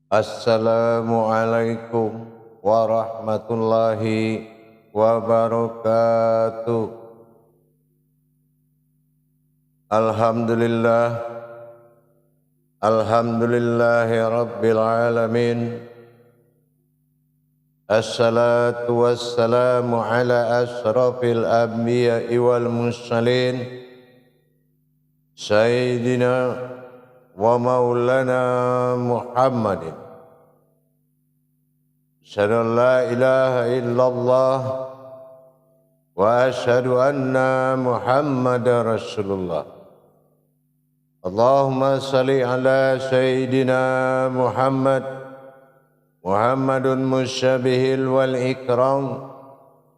Assalamualaikum warahmatullahi wabarakatuh. Alhamdulillah, alhamdulillahi rabbil alamin. Assalatu wassalamu ala asrafil anbiya'i wal mursalin, Sayyidina wa maulana Muhammadin. Asyhadu an la ilaha illallah wa asyhadu anna Muhammadar Rasulullah. Allahumma salli ala Sayyidina Muhammadun musyabihil wal ikram,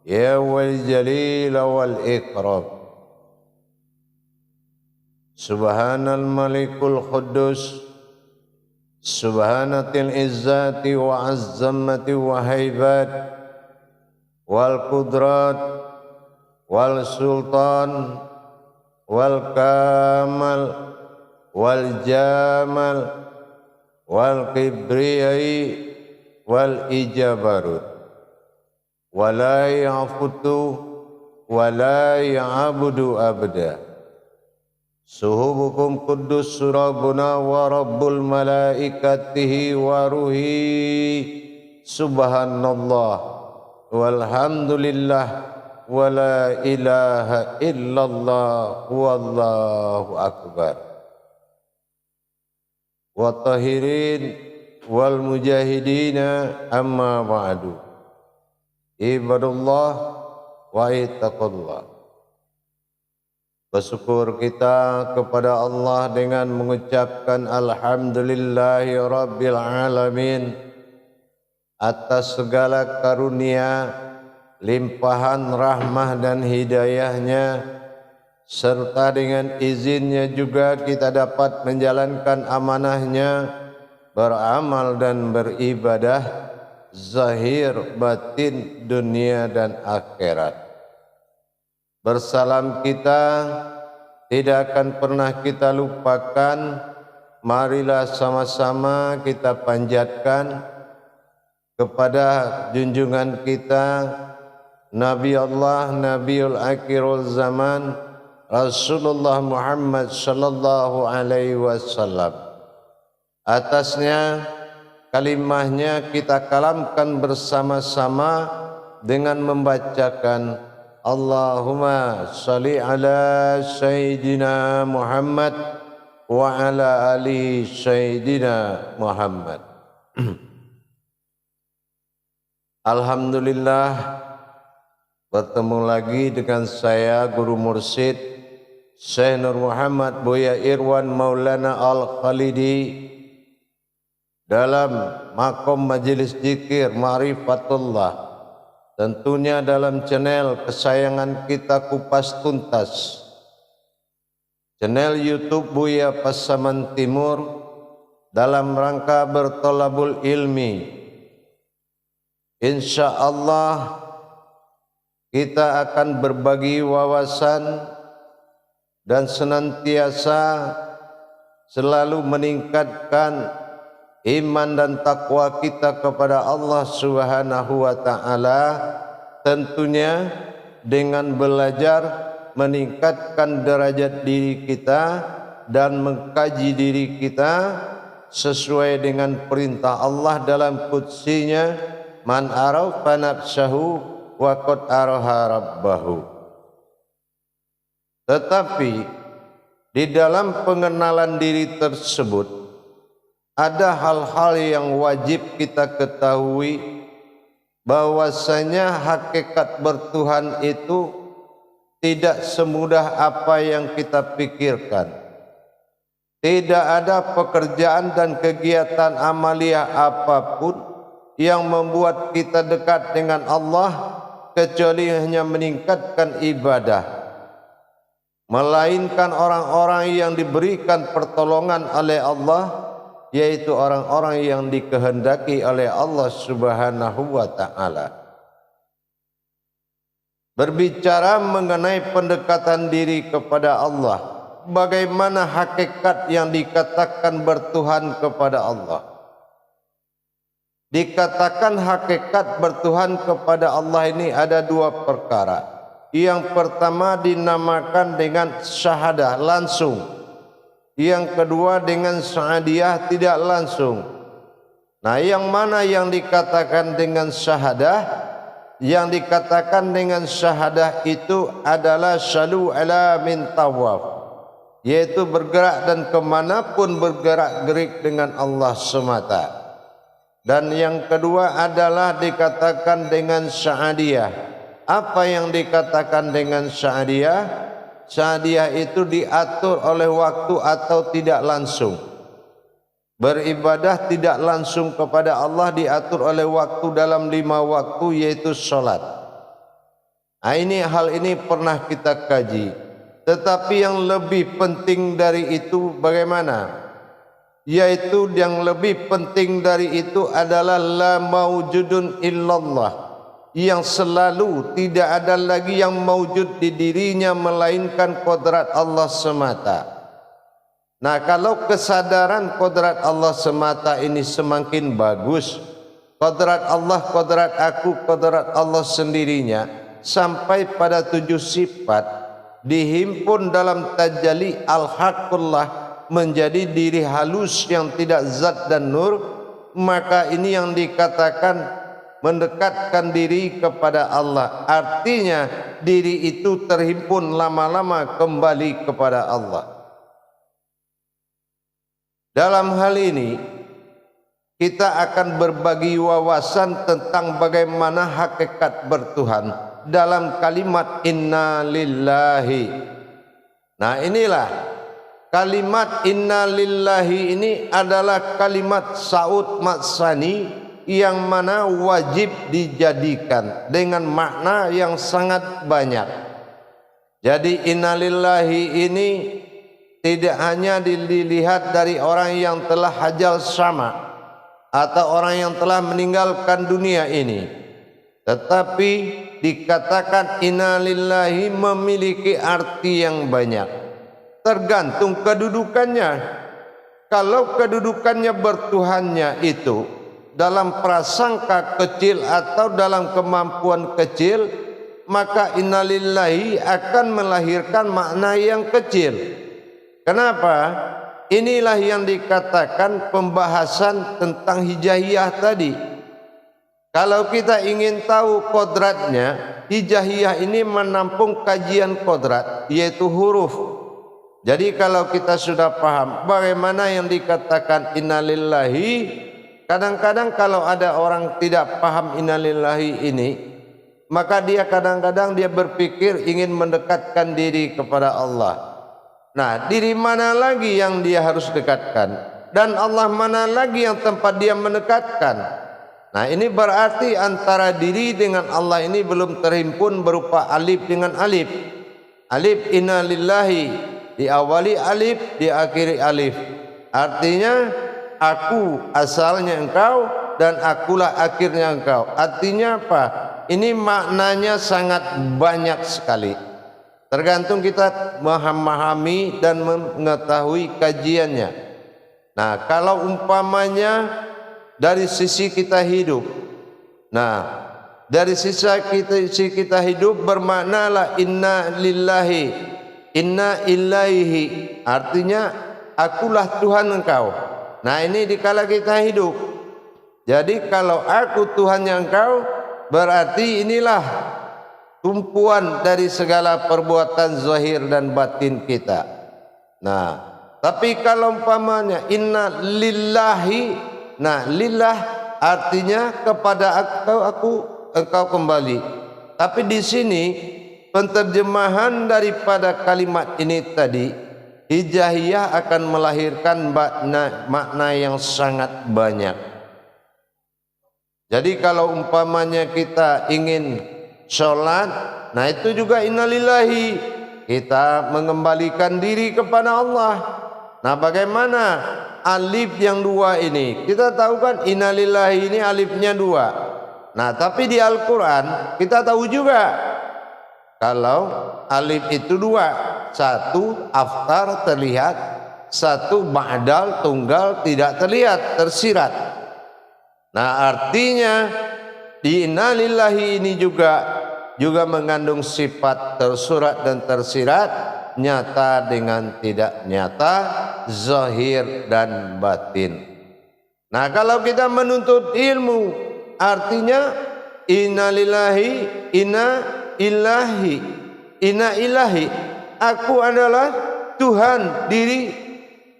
ya wal jalil wal ikram. Subhanal malikul quddus, subhanatil izzati wa azzamati wa haibat, wal qudrat, wal sultan, wal kamal, wal jamal, wal kibriyai, wal ijabarut. Wa la ya'futu wa la ya'budu abda. Suhubukum kuddus surabuna wa rabbul malaikatihi wa ruhi. Subhanallah walhamdulillah wa la ilaha illallah wallahu akbar. Wa tahirin wal mujahidina amma ba'du. Ibadullah wa ittaqullah. Bersyukur kita kepada Allah dengan mengucapkan Alhamdulillahi Rabbil Alamin atas segala karunia, limpahan rahmah dan hidayahnya, serta dengan izinnya juga kita dapat menjalankan amanahnya, beramal dan beribadah, zahir batin dunia dan akhirat. Bersalam kita tidak akan pernah kita lupakan. Marilah sama-sama kita panjatkan kepada junjungan kita Nabi Allah, Nabiul Akhirul Zaman, Rasulullah Muhammad sallallahu alaihi wasallam. Atasnya kalimahnya kita kalamkan bersama-sama dengan membacakan Allahumma salli ala Sayyidina Muhammad wa ala ali Sayyidina Muhammad. Alhamdulillah, bertemu lagi dengan saya Guru Mursyid Syekh Nur Muhammad Buya Irwan Maulana Al-Khalidi dalam makom majelis zikir Ma'rifatullah, tentunya dalam channel kesayangan kita Kupas Tuntas, channel YouTube Buya Pasaman Timur, dalam rangka bertolabul ilmi. Insya Allah kita akan berbagi wawasan dan senantiasa selalu meningkatkan iman dan takwa kita kepada Allah Subhanahu wa ta'ala, tentunya dengan belajar meningkatkan derajat diri kita dan mengkaji diri kita sesuai dengan perintah Allah dalam qudsinya, man arafa nafsahu wa qad araha rabbahu. Tetapi di dalam pengenalan diri tersebut ada hal-hal yang wajib kita ketahui, bahwasanya hakikat bertuhan itu tidak semudah apa yang kita pikirkan. Tidak ada pekerjaan dan kegiatan amalia apapun yang membuat kita dekat dengan Allah kecuali hanya meningkatkan ibadah, melainkan orang-orang yang diberikan pertolongan oleh Allah, yaitu orang-orang yang dikehendaki oleh Allah Subhanahu wa ta'ala. Berbicara mengenai pendekatan diri kepada Allah, bagaimana hakikat yang dikatakan bertuhan kepada Allah? Dikatakan hakikat bertuhan kepada Allah ini ada dua perkara. Yang pertama dinamakan dengan syahadah langsung. Yang kedua dengan syahadiyah tidak langsung. Nah, yang mana yang dikatakan dengan syahadah? Yang dikatakan dengan syahadah itu adalah syalu ala min tawaf, yaitu bergerak dan kemanapun bergerak-gerik dengan Allah semata. Dan yang kedua adalah dikatakan dengan syahadiyah. Apa yang dikatakan dengan syahadiyah? Syahadiyah itu diatur oleh waktu atau tidak langsung. Beribadah tidak langsung kepada Allah diatur oleh waktu dalam 5 waktu, yaitu sholat. Nah, hal ini pernah kita kaji. Tetapi yang lebih penting dari itu bagaimana? Yaitu yang lebih penting dari itu adalah la maujudun illallah, yang selalu tidak ada lagi yang maujud di dirinya melainkan kodrat Allah semata. Nah, kalau kesadaran kodrat Allah semata ini semakin bagus, kodrat Allah, kodrat aku, kodrat Allah sendirinya, sampai pada 7 sifat dihimpun dalam tajalli al-haqqullah menjadi diri halus yang tidak zat dan nur, maka ini yang dikatakan mendekatkan diri kepada Allah. Artinya diri itu terhimpun lama-lama kembali kepada Allah. Dalam hal ini kita akan berbagi wawasan tentang bagaimana hakikat bertuhan dalam kalimat inna lillahi. Nah, inilah kalimat inna lillahi ini adalah kalimat saud maksani yang mana wajib dijadikan dengan makna yang sangat banyak. Jadi inna lillahi ini tidak hanya dilihat dari orang yang telah hajal sama atau orang yang telah meninggalkan dunia ini, tetapi dikatakan inna lillahi memiliki arti yang banyak, tergantung kedudukannya. Kalau kedudukannya bertuhannya itu dalam prasangka kecil atau dalam kemampuan kecil, maka inna lillahi akan melahirkan makna yang kecil. Kenapa? Inilah yang dikatakan pembahasan tentang hijaiyah tadi. Kalau kita ingin tahu kodratnya, hijaiyah ini menampung kajian kodrat, yaitu huruf. Jadi kalau kita sudah paham bagaimana yang dikatakan innalillahi, kadang-kadang kalau ada orang tidak paham innalillahi ini, maka dia kadang-kadang dia berpikir ingin mendekatkan diri kepada Allah. Nah, diri mana lagi yang dia harus dekatkan? Dan Allah mana lagi yang tempat dia mendekatkan? Nah, ini berarti antara diri dengan Allah ini belum terhimpun berupa alif dengan alif. Alif inna lillahi, diawali alif, diakhiri alif. Artinya aku asalnya engkau dan akulah akhirnya engkau. Artinya apa? Ini maknanya sangat banyak sekali. Tergantung kita memahami dan mengetahui kajiannya. Nah, kalau umpamanya dari sisi kita hidup, nah dari sisi kita hidup bermaknalah inna lillahi, inna ilaihi, artinya akulah Tuhan engkau. Nah, ini dikala kita hidup. Jadi kalau aku Tuhannya engkau, berarti inilah tumpuan dari segala perbuatan zahir dan batin kita. Nah, tapi kalau umpamanya inna lillahi, nah lillah artinya kepada engkau kembali. Tapi di sini penterjemahan daripada kalimat ini tadi, hijaiyah akan melahirkan makna yang sangat banyak. Jadi kalau umpamanya kita ingin sholat, nah itu juga innalillahi, kita mengembalikan diri kepada Allah. Nah, bagaimana alif yang dua ini? Kita tahu kan innalillahi ini alifnya 2. Nah, tapi di Al-Quran kita tahu juga kalau alif itu 2, 1 aftar terlihat, 1 ba'dal tunggal tidak terlihat, tersirat. Nah, artinya di inna lillahi ini juga mengandung sifat tersurat dan tersirat, nyata dengan tidak nyata, zahir dan batin. Nah, kalau kita menuntut ilmu, artinya inna lillahi, inna ilahi, inna ilahi, aku adalah Tuhan diri,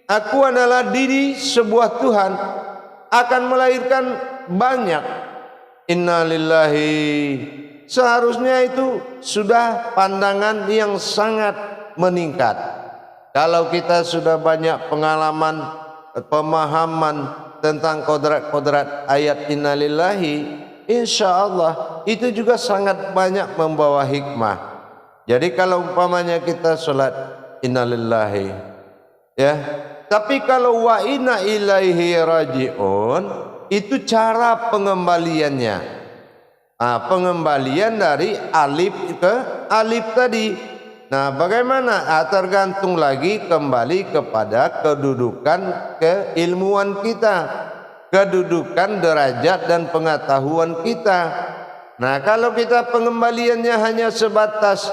aku adalah diri sebuah Tuhan, akan melahirkan banyak. Inna lillahi, seharusnya itu sudah pandangan yang sangat meningkat. Kalau kita sudah banyak pengalaman, pemahaman tentang kodrat-kodrat ayat innalillahi, insya Allah itu juga sangat banyak membawa hikmah. Jadi kalau umpamanya kita sholat innalillahi, ya, tapi kalau wa inna ilaihi raji'un, itu cara pengembaliannya. Nah, pengembalian dari alif ke alif tadi. Nah, bagaimana? Tergantung lagi kembali kepada kedudukan keilmuan kita, kedudukan derajat dan pengetahuan kita. Nah, kalau kita pengembaliannya hanya sebatas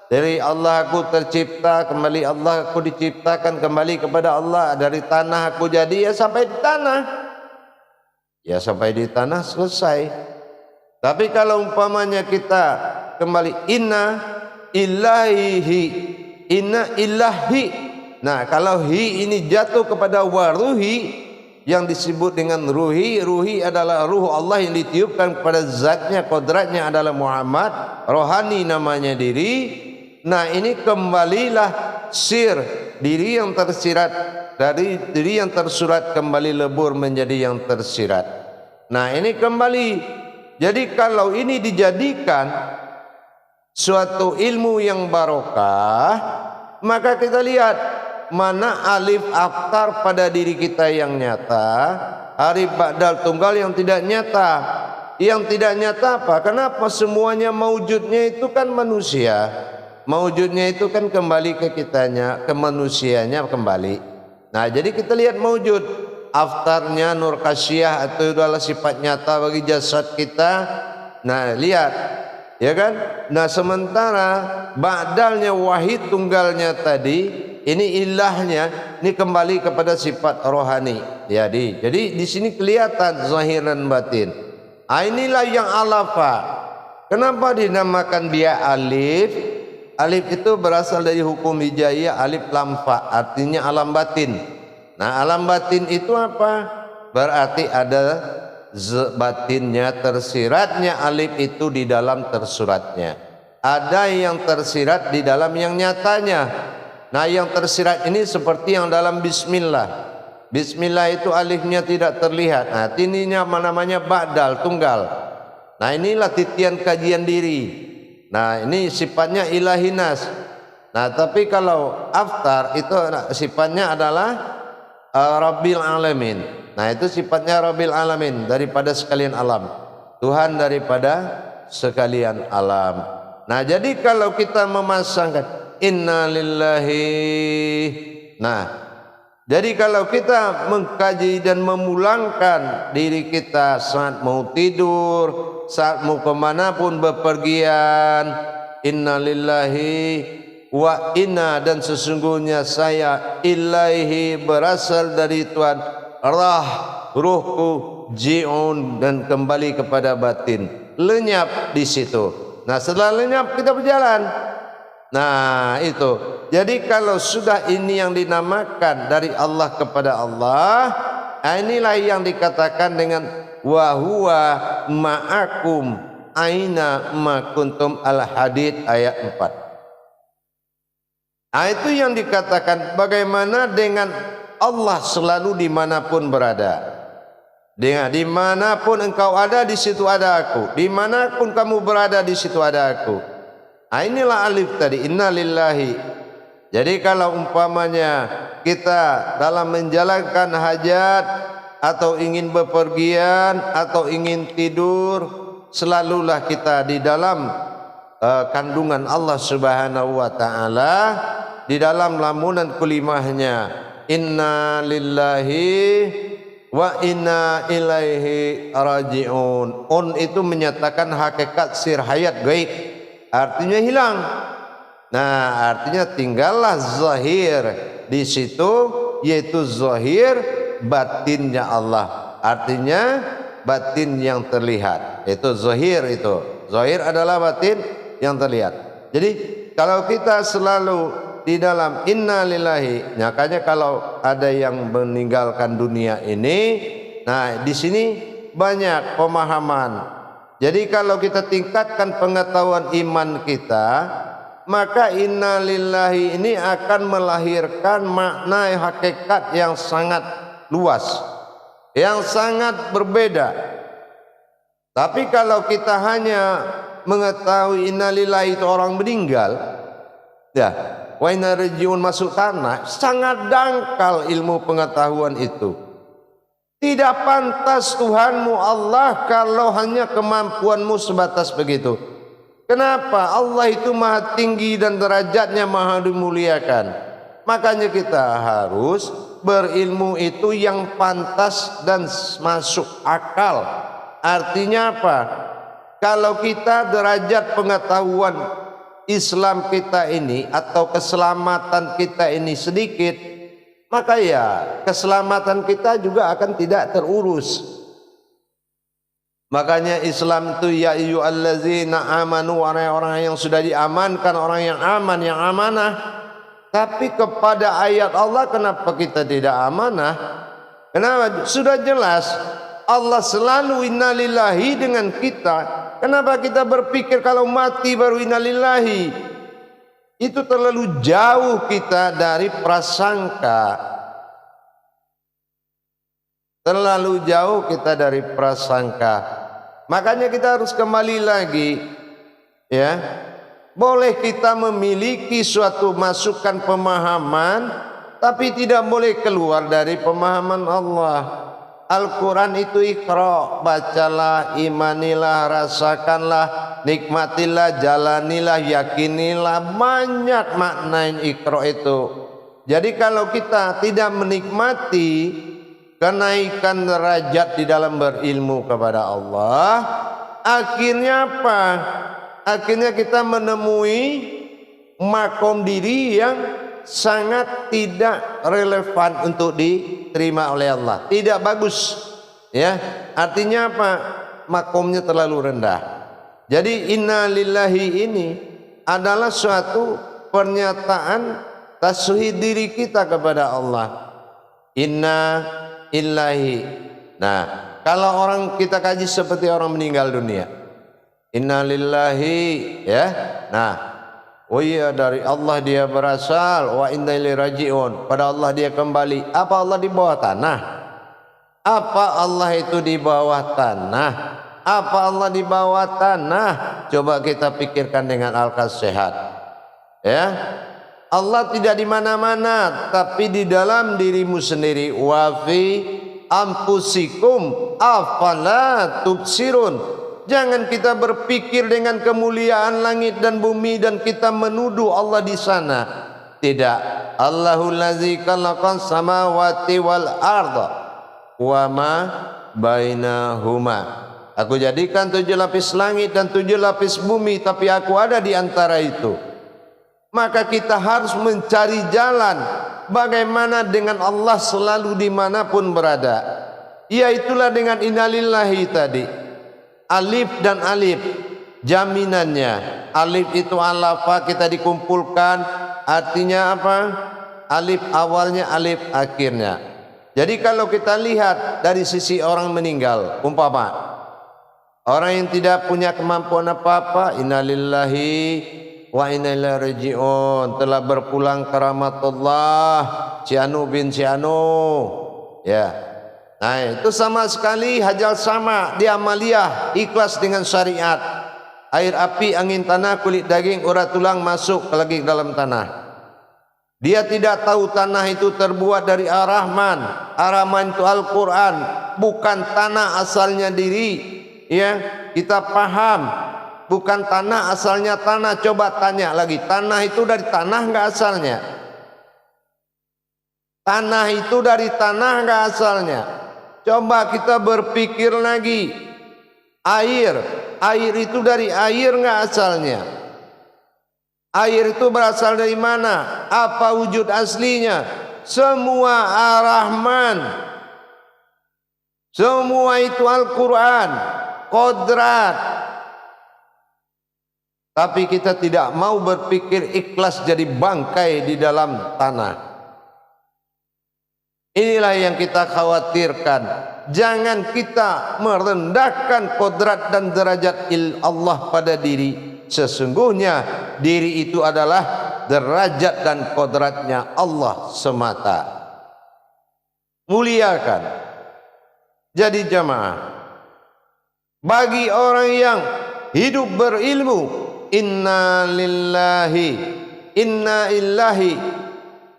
dari Allah aku tercipta, kembali Allah aku diciptakan, kembali kepada Allah, dari tanah aku jadi, ya sampai di tanah, ya sampai di tanah selesai. Tapi kalau umpamanya kita kembali inna ilahi, inna ilahi. Nah, kalau hi ini jatuh kepada waruhi, yang disebut dengan ruhi. Ruhi adalah ruh Allah yang ditiupkan kepada zatnya, kodratnya adalah Muhammad. Rohani namanya diri. Nah, ini kembalilah sir, diri yang tersirat, dari diri yang tersurat kembali lebur menjadi yang tersirat. Nah, ini kembali. Jadi kalau ini dijadikan suatu ilmu yang barokah, maka kita lihat mana alif aktar pada diri kita yang nyata, alif ba'dal tunggal yang tidak nyata. Yang tidak nyata apa? Kenapa? Semuanya maujudnya itu kan manusia. Maujudnya itu kan kembali ke kitanya, ke manusianya kembali. Nah, jadi kita lihat maujud, aftarnya nur kasyah atau adalah sifat nyata bagi jasad kita. Nah, lihat, ya kan? Nah, sementara ba'dalnya wahid tunggalnya tadi, ini ilahnya, ini kembali kepada sifat rohani. Jadi di sini kelihatan zahir dan batin. Inilah yang alafa. Kenapa dinamakan dia alif? Alif itu berasal dari hukum hijaiyah, alif lam fa, artinya alam batin. Nah, alam batin itu apa? Berarti ada batinnya, tersiratnya alif itu di dalam tersuratnya. Ada yang tersirat di dalam yang nyatanya. Nah, yang tersirat ini seperti yang dalam bismillah. Bismillah itu alifnya tidak terlihat. Nah, ininya namanya ba'dal tunggal. Nah, inilah titian kajian diri. Nah, ini sifatnya ilahinas. Nah, tapi kalau aftar itu sifatnya adalah Rabbil Alamin. Nah, itu sifatnya Rabbil Alamin, daripada sekalian alam, Tuhan daripada sekalian alam. Nah, jadi kalau kita memasangkan inna lillahi, nah, jadi kalau kita mengkaji dan memulangkan diri kita saat mau tidur, saat mau kemanapun bepergian, inna lillahi wa inna, dan sesungguhnya saya ilaihi, berasal dari Tuhan, ruhku ji'un, dan kembali kepada batin, lenyap di situ. Nah, setelah lenyap kita berjalan. Nah, itu. Jadi kalau sudah ini yang dinamakan dari Allah kepada Allah, inilah yang dikatakan dengan wa huwa ma'akum aina ma kuntum, al-hadid ayat 4. Nah, itu yang dikatakan bagaimana dengan Allah selalu dimanapun berada. Dimanapun engkau ada, di situ ada aku. Dimanapun kamu berada, di situ ada aku. Nah, inilah alif tadi, inna lillahi. Jadi kalau umpamanya kita dalam menjalankan hajat, atau ingin bepergian, atau ingin tidur, selalulah kita di dalam kandungan Allah Subhanahu wa ta'ala, di dalam lamunan kulimahnya inna lillahi wa inna ilaihi raji'un. Itu menyatakan hakikat sir hayat gaib, artinya hilang. Nah, artinya tinggallah zahir di situ, yaitu zahir batinnya Allah. Artinya batin yang terlihat, itu zahir itu. Zahir adalah batin yang terlihat. Jadi kalau kita selalu di dalam inna lillahi, makanya kalau ada yang meninggalkan dunia ini, nah di sini banyak pemahaman. Jadi kalau kita tingkatkan pengetahuan iman kita, maka inna lillahi ini akan melahirkan makna hakikat yang sangat luas, yang sangat berbeda. Tapi kalau kita hanya mengetahui inna lillahi itu orang meninggal, ya, wa inna rajiun masuk tanah, sangat dangkal ilmu pengetahuan itu. Tidak pantas Tuhanmu Allah kalau hanya kemampuanmu sebatas begitu. Kenapa? Allah itu maha tinggi dan derajatnya maha dimuliakan. Makanya kita harus berilmu itu yang pantas dan masuk akal. Artinya apa? Kalau kita derajat pengetahuan Islam kita ini atau keselamatan kita ini sedikit, maka ya keselamatan kita juga akan tidak terurus. Makanya Islam itu ya ayyuhallazina amanu, orang-orang yang sudah diamankan, orang yang aman, yang amanah. Tapi kepada ayat Allah kenapa kita tidak amanah? Kenapa? Sudah jelas Allah selalu innalillahi dengan kita. Kenapa kita berpikir kalau mati baru innalillahi? Itu terlalu jauh kita dari prasangka. Terlalu jauh kita dari prasangka. Makanya kita harus kembali lagi, ya. Boleh kita memiliki suatu masukan pemahaman, tapi tidak boleh keluar dari pemahaman Allah. Al-Quran itu iqra, bacalah, imanilah, rasakanlah, nikmatilah, jalanilah, yakinilah. Banyak makna iqra itu. Jadi kalau kita tidak menikmati kenaikan derajat di dalam berilmu kepada Allah, akhirnya apa? Akhirnya kita menemui makom diri yang sangat tidak relevan untuk diterima oleh Allah, tidak bagus, ya. Artinya apa? Makomnya terlalu rendah. Jadi inna lillahi ini adalah suatu pernyataan tauhid diri kita kepada Allah. Inna illahi. Nah, kalau orang kita kaji seperti orang meninggal dunia, inna lillahi, ya. Nah, oh iya, dari Allah dia berasal, wa inna ilaihi rajiun, pada Allah dia kembali. Apa Allah di bawah tanah? Apa Allah itu di bawah tanah? Apa Allah di bawah tanah? Coba kita pikirkan dengan akal sehat, ya. Allah tidak di mana-mana, tapi di dalam dirimu sendiri. Wa fi anfusikum afala tubsirun. Jangan kita berpikir dengan kemuliaan langit dan bumi dan kita menuduh Allah di sana. Tidak. Allahul ladzi khalaqas samawati wal arda wa ma bainahuma. Aku jadikan 7 lapis langit dan 7 lapis bumi, tapi aku ada di antara itu. Maka kita harus mencari jalan bagaimana dengan Allah selalu dimanapun berada. Iaitulah dengan innalillahi tadi. Alif dan alif jaminannya. Alif itu alafa, kita dikumpulkan. Artinya apa? Alif awalnya, alif akhirnya. Jadi kalau kita lihat dari sisi orang meninggal, umpama orang yang tidak punya kemampuan apa-apa, innalillahi wa inna ilaihi rajiun, telah berpulang ke rahmatullah si anu bin si anu, ya. Nah, itu sama sekali hajal sama di amaliyah, ikhlas dengan syariat. Air, api, angin, tanah, kulit, daging, urat, tulang masuk lagi ke dalam tanah. Dia tidak tahu tanah itu terbuat dari Ar-Rahman. Ar-Rahman itu Al-Quran, bukan tanah asalnya diri, ya. Kita paham, bukan tanah asalnya tanah. Coba tanya lagi, tanah itu dari tanah enggak asalnya? Tanah itu dari tanah enggak asalnya? Coba kita berpikir lagi. Air itu dari air nggak asalnya? Air itu berasal dari mana? Apa wujud aslinya? Semua Ar-Rahman. Semua itu Al-Quran, kodrat. Tapi kita tidak mau berpikir ikhlas jadi bangkai di dalam tanah. Inilah yang kita khawatirkan. Jangan kita merendahkan kodrat dan derajat Allah pada diri. Sesungguhnya diri itu adalah derajat dan kodratnya Allah semata. Muliakan. Jadi jamaah, bagi orang yang hidup berilmu, inna lillahi, inna illahi,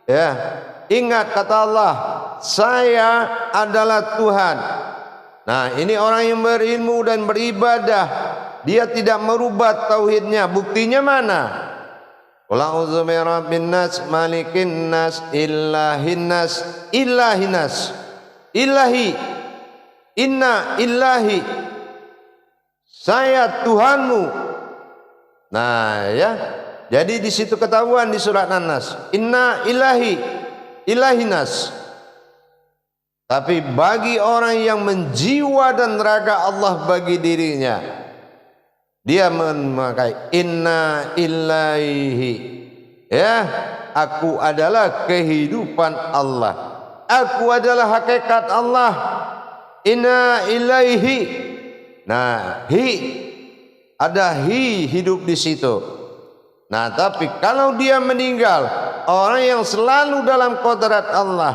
ya, ingat kata Allah, saya adalah Tuhan. Nah, ini orang yang berilmu dan beribadah, dia tidak merubah tauhidnya. Buktinya mana? Qul a'udzu birabbin nas, malikin nas, ilahin nas, ilahin nas, ilahi, inna illahi, saya Tuhanmu. Nah, ya, jadi di situ ketahuan di surat An-Nas, inna ilahi, ilahinas. Tapi bagi orang yang menjiwa dan raga Allah bagi dirinya, dia memakai inna ilaihi, ya, aku adalah kehidupan Allah, aku adalah hakikat Allah, inna ilaihi. Nah, ada hidup di situ. Nah, tapi kalau dia meninggal, orang yang selalu dalam kodrat Allah,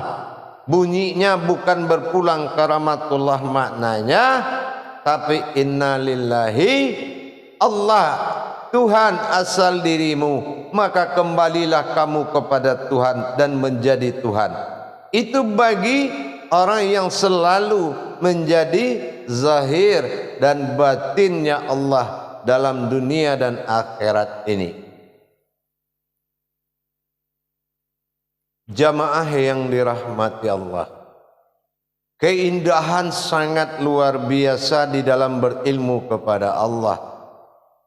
bunyinya bukan berpulang ke rahmatullah maknanya, tapi inna lillahi, Allah Tuhan asal dirimu, maka kembalilah kamu kepada Tuhan dan menjadi Tuhan. Itu bagi orang yang selalu menjadi zahir dan batinnya Allah dalam dunia dan akhirat ini. Jamaah yang dirahmati Allah, keindahan sangat luar biasa di dalam berilmu kepada Allah.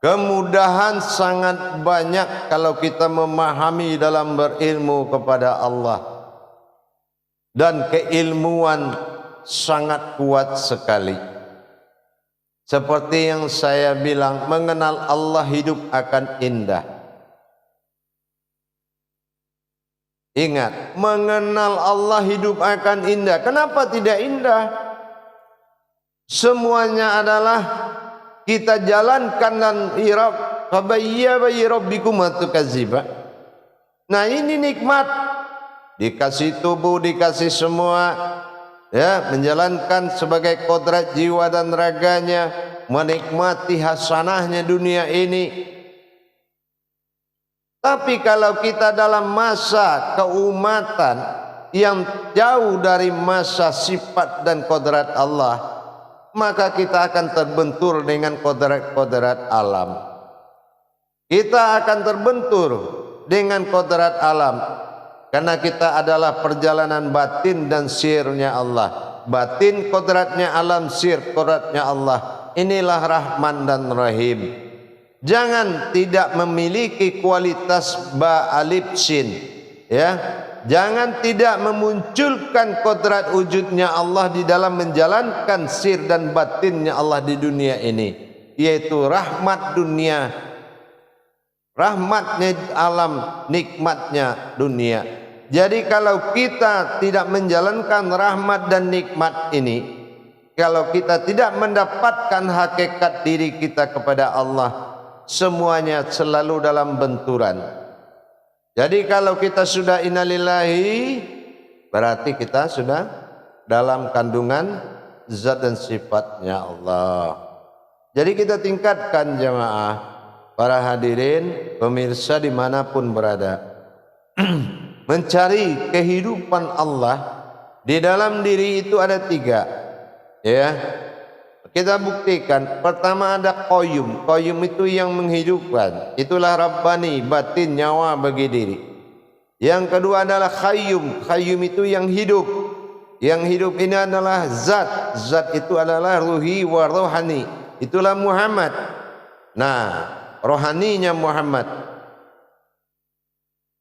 Kemudahan sangat banyak kalau kita memahami dalam berilmu kepada Allah. Dan keilmuan sangat kuat sekali. Seperti yang saya bilang, mengenal Allah hidup akan indah. Ingat, mengenal Allah hidup akan indah. Kenapa tidak indah? Semuanya adalah kita jalankan dan irab fabayya bayi rabbikum atukaziba. Nah, ini nikmat, dikasih tubuh, dikasih semua, ya, menjalankan sebagai kodrat jiwa dan raganya, menikmati hasanahnya dunia ini. Tapi kalau kita dalam masa keumatan yang jauh dari masa sifat dan kodrat Allah, maka kita akan terbentur dengan kodrat-kodrat alam. Kita akan terbentur dengan kodrat alam, karena kita adalah perjalanan batin dan sirnya Allah. Batin kodratnya alam, sir kodratnya Allah. Inilah Rahman dan Rahim. Jangan tidak memiliki kualitas ba alif sin, ya. Jangan tidak memunculkan kodrat wujudnya Allah di dalam menjalankan sir dan batinnya Allah di dunia ini, yaitu rahmat dunia, rahmatnya alam, nikmatnya dunia. Jadi kalau kita tidak menjalankan rahmat dan nikmat ini, kalau kita tidak mendapatkan hakikat diri kita kepada Allah, semuanya selalu dalam benturan. Jadi kalau kita sudah innalillahi, berarti kita sudah dalam kandungan zat dan sifatnya Allah. Jadi kita tingkatkan jamaah, para hadirin, pemirsa dimanapun berada, mencari kehidupan Allah. Di dalam diri itu ada 3, ya. Kita buktikan. Pertama ada qayyum. Qayyum itu yang menghidupkan. Itulah Rabbani, batin, nyawa bagi diri. Yang kedua adalah khayyum. Khayyum itu yang hidup. Yang hidup ini adalah zat. Zat itu adalah ruhi wa rohani. Itulah Muhammad. Nah, rohaninya Muhammad.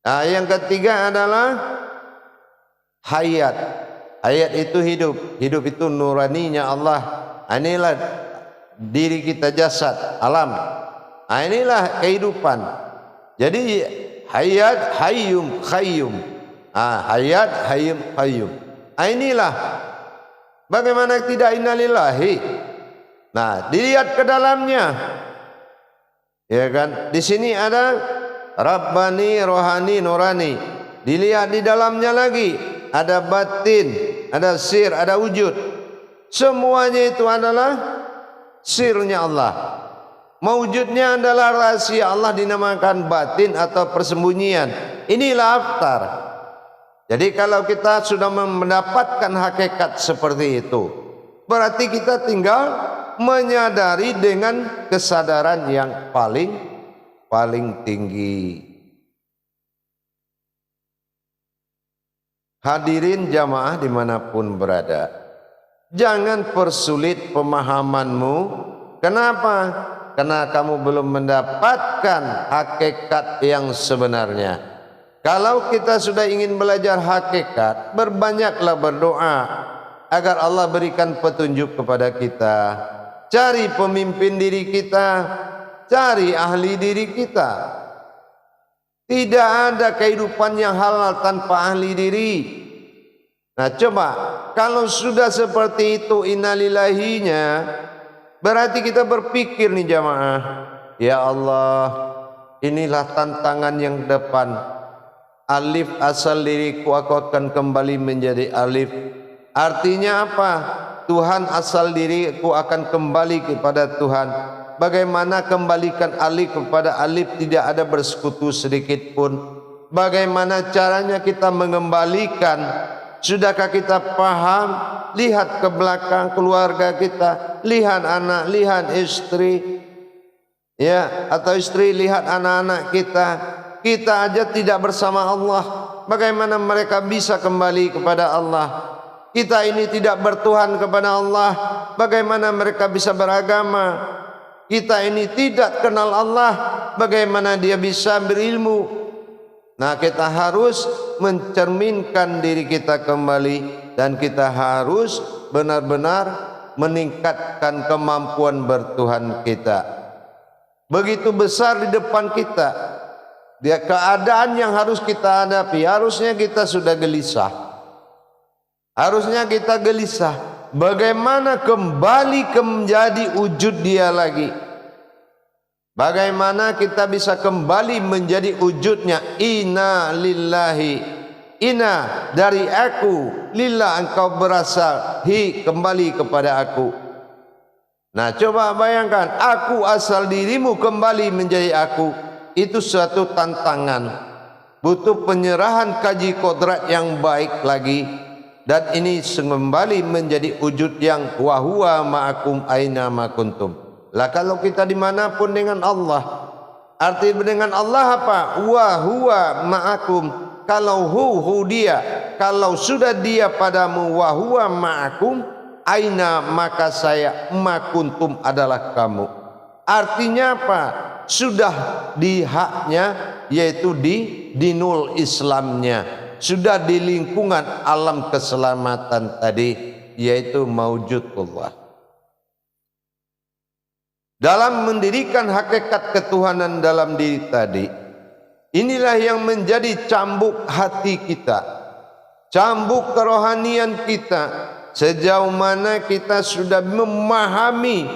Nah, yang ketiga adalah hayat. Hayat itu hidup. Hidup itu nuraninya Allah. Inilah diri kita, jasad, alam. Inilah kehidupan. Jadi hayat, hayyum, khayyum. Hayat, hayyum, khayyum. Inilah. Bagaimana tidak innalillahi. Nah, dilihat ke dalamnya. Ya kan? Di sini ada Rabbani, rohani, nurani. Dilihat di dalamnya lagi. Ada batin, ada sir, ada wujud. Semuanya itu adalah sirnya Allah. Mewujudnya adalah rahasia Allah, dinamakan batin atau persembunyian. Inilah aftar. Jadi kalau kita sudah mendapatkan hakikat seperti itu, berarti kita tinggal menyadari dengan kesadaran yang paling tinggi. Hadirin jamaah dimanapun berada, jangan persulit pemahamanmu. Kenapa? Karena kamu belum mendapatkan hakikat yang sebenarnya. Kalau kita sudah ingin belajar hakikat, berbanyaklah berdoa agar Allah berikan petunjuk kepada kita. Cari pemimpin diri kita, cari ahli diri kita. Tidak ada kehidupan yang halal tanpa ahli diri. Nah, coba kalau sudah seperti itu innalillahinya, berarti kita berpikir nih jamaah, ya Allah, inilah tantangan yang depan. Alif asal diriku, aku akan kembali menjadi alif. Artinya apa? Tuhan asal diriku akan kembali kepada Tuhan. Bagaimana kembalikan alif kepada alif, tidak ada bersekutu sedikit pun. Bagaimana caranya kita mengembalikan? Sudahkah kita paham? Lihat ke belakang keluarga kita, lihat anak, lihat istri, ya, atau istri lihat anak-anak kita. Kita aja tidak bersama Allah. Bagaimana mereka bisa kembali kepada Allah? Kita ini tidak bertuhan kepada Allah. Bagaimana mereka bisa beragama? Kita ini tidak kenal Allah. Bagaimana dia bisa berilmu? Nah, kita harus mencerminkan diri kita kembali. Dan kita harus benar-benar meningkatkan kemampuan bertuhan kita. Begitu besar di depan kita. Dia keadaan yang harus kita hadapi. Harusnya kita sudah gelisah. Harusnya kita gelisah. Bagaimana kembali menjadi wujud dia lagi? Bagaimana kita bisa kembali menjadi wujudnya? Inna lillahi. Inna dari aku. Lillah engkau berasal. Hi kembali kepada aku. Nah, coba bayangkan. Aku asal dirimu kembali menjadi aku. Itu suatu tantangan, butuh penyerahan kaji kodrat yang baik lagi, dan ini kembali menjadi wujud yang wahuwa ma'akum aina ma kuntum. Lah kalau kita dimanapun dengan Allah, arti dengan Allah apa? Wahuwa ma'akum. Kalau hu dia, kalau sudah dia padamu, wahuwa ma'akum aina, maka saya ma kuntum adalah kamu. Artinya apa? Sudah di haknya, yaitu di dinul Islamnya, sudah di lingkungan alam keselamatan tadi, yaitu maujudullah. Dalam mendirikan hakikat ketuhanan dalam diri tadi, inilah yang menjadi cambuk hati kita, cambuk kerohanian kita. Sejauh mana kita sudah memahami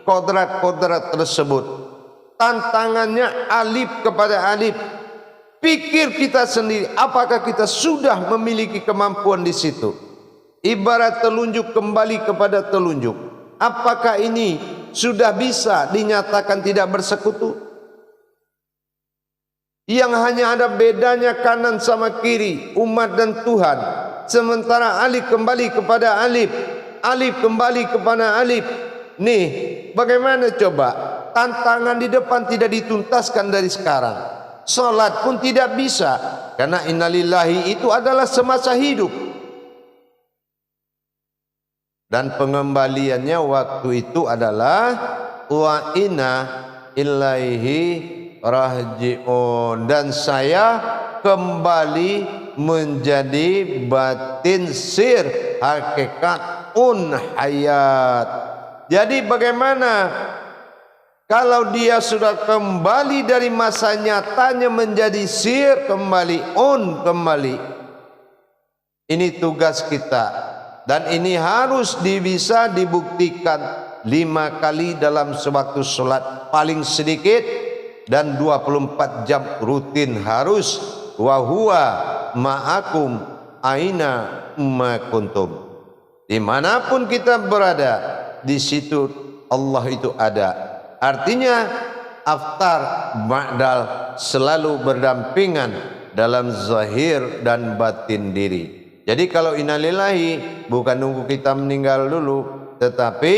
kodrat-kodrat tersebut. Tantangannya alif kepada alif. Pikir kita sendiri, apakah kita sudah memiliki kemampuan di situ? Ibarat telunjuk kembali kepada telunjuk. Apakah ini sudah bisa dinyatakan tidak bersekutu? Yang hanya ada bedanya kanan sama kiri, umat dan Tuhan. Sementara alif kembali kepada alif, alif kembali kepada alif. Nih, bagaimana coba? Tantangan di depan tidak dituntaskan dari sekarang. Salat pun tidak bisa, karena innalillahi itu adalah semasa hidup. dan pengembaliannya waktu itu adalah wa inna ilaihi raji'un, dan saya kembali menjadi batin sir, hakikat hayat. Jadi bagaimana kalau dia sudah kembali dari masa nyatanya menjadi sir kembali, kembali. Ini tugas kita, dan ini harus bisa dibuktikan 5 kali dalam sewaktu sholat paling sedikit, dan 24 jam rutin harus. Wa huwa ma'akum aina ma kuntum. Dimanapun kita berada, di situ Allah itu ada. Artinya aftar ba'dal selalu berdampingan dalam zahir dan batin diri. Jadi kalau innalillahi bukan nunggu kita meninggal dulu, tetapi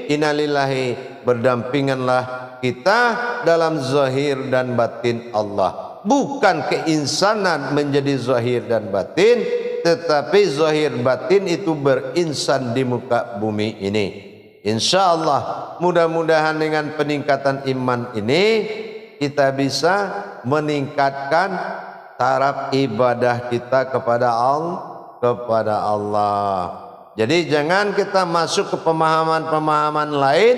innalillahi berdampinganlah kita dalam zahir dan batin Allah. Bukan keinsanan menjadi zahir dan batin, tetapi zahir batin itu berinsan di muka bumi ini. Insya Allah mudah-mudahan dengan peningkatan iman ini kita bisa meningkatkan taraf ibadah kita kepada Allah. Jadi jangan kita masuk ke pemahaman-pemahaman lain,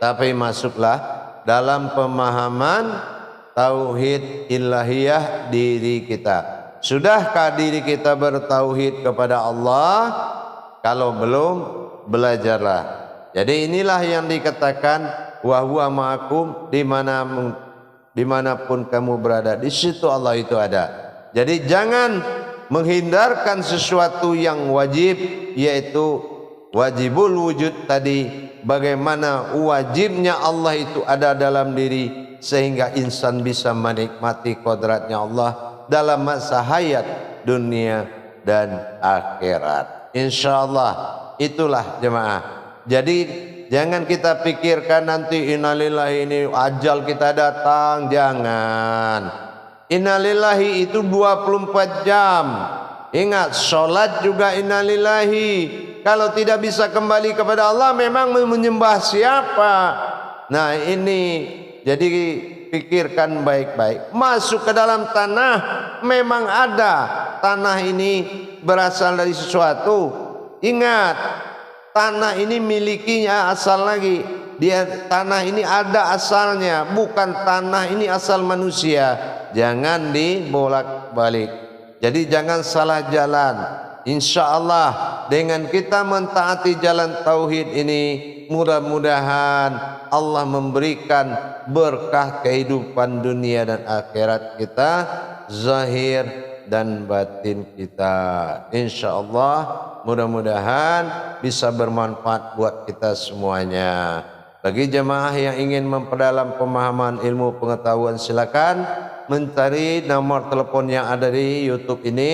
tapi masuklah dalam pemahaman tauhid ilahiyah diri kita. Sudahkah diri kita bertauhid kepada Allah? Kalau belum, belajarlah. Jadi inilah yang dikatakan wa huwa ma'akum, dimanapun kamu berada, di situ Allah itu ada. Jadi jangan menghindarkan sesuatu yang wajib, yaitu wajibul wujud tadi. Bagaimana wajibnya Allah itu ada dalam diri, sehingga insan bisa menikmati kodratnya Allah dalam masa hayat dunia dan akhirat. Insyaallah itulah jemaah. Jadi jangan kita pikirkan nanti innalillahi ini ajal kita datang, jangan. Innalillahi itu 24 jam. Ingat, sholat juga innalillahi. Kalau tidak bisa kembali kepada Allah, memang menyembah siapa? Nah ini, jadi pikirkan baik-baik. Masuk ke dalam tanah, memang ada. Tanah ini berasal dari sesuatu. Ingat, tanah ini milikinya asal lagi. Tanah ini ada asalnya, bukan tanah ini asal manusia. Jangan dibolak-balik. Jadi jangan salah jalan. Insya Allah dengan kita mentaati jalan tauhid ini, mudah-mudahan Allah memberikan berkah kehidupan dunia dan akhirat kita, zahir dan batin kita. Insya Allah mudah-mudahan bisa bermanfaat buat kita semuanya. Bagi jemaah yang ingin memperdalam pemahaman ilmu pengetahuan, silakan mencari nomor telepon yang ada di YouTube ini.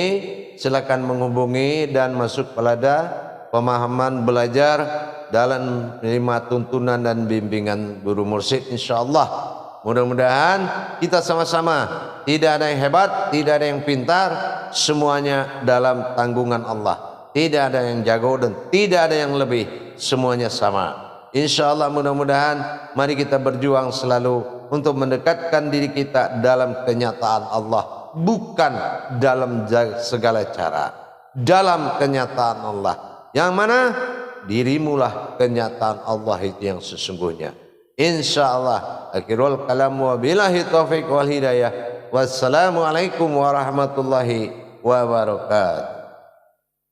Silakan menghubungi dan masuk pada pemahaman belajar dalam menerima tuntunan dan bimbingan guru mursyid, insyaallah. Mudah-mudahan kita sama-sama, tidak ada yang hebat, tidak ada yang pintar, semuanya dalam tanggungan Allah. Tidak ada yang jago dan tidak ada yang lebih, semuanya sama. Insyaallah mudah-mudahan mari kita berjuang selalu untuk mendekatkan diri kita dalam kenyataan Allah, bukan dalam segala cara, dalam kenyataan Allah. Yang mana dirimulah kenyataan Allah itu yang sesungguhnya. Insyaallah. Akhirul kalam wa billahi taufiq wal hidayah. Wassalamualaikum warahmatullahi wabarakatuh.